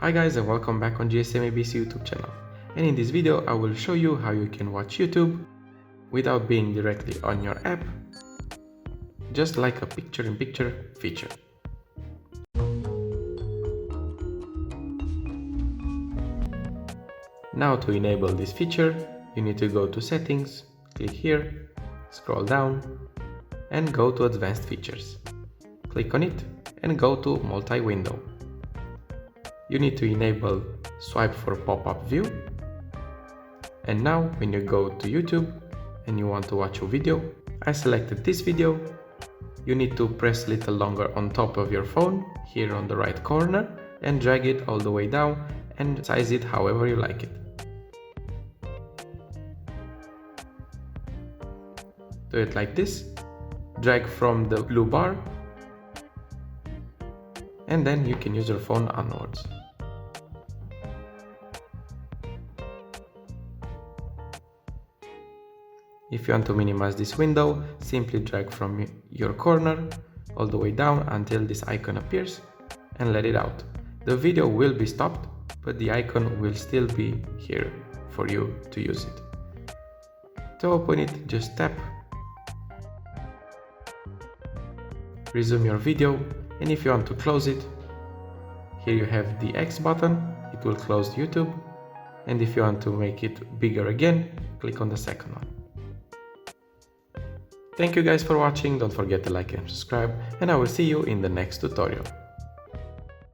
Hi guys, and welcome back on GSM-ABC YouTube channel. And in this video I will show you how you can watch YouTube without being directly on your app, just like a picture-in-picture feature. Now to enable this feature, you need to go to Settings, click here, scroll down and go to Advanced Features. Click on it and go to Multi-Window. You need to enable Swipe for Pop-up View. And now when you go to YouTube and you want to watch a video, I selected this video. You need to press a little longer on top of your phone, here on the right corner, and drag it all the way down and size it however you like it. Do it like this, drag from the blue bar, and then you can use your phone onwards. If you want to minimize this window, simply drag from your corner all the way down until this icon appears and let it out. The video will be stopped, but the icon will still be here for you to use it. To open it, just tap, resume your video, and if you want to close it, here you have the X button, it will close YouTube, and if you want to make it bigger again, click on the second one. Thank you guys for watching, don't forget to like and subscribe, and I will see you in the next tutorial.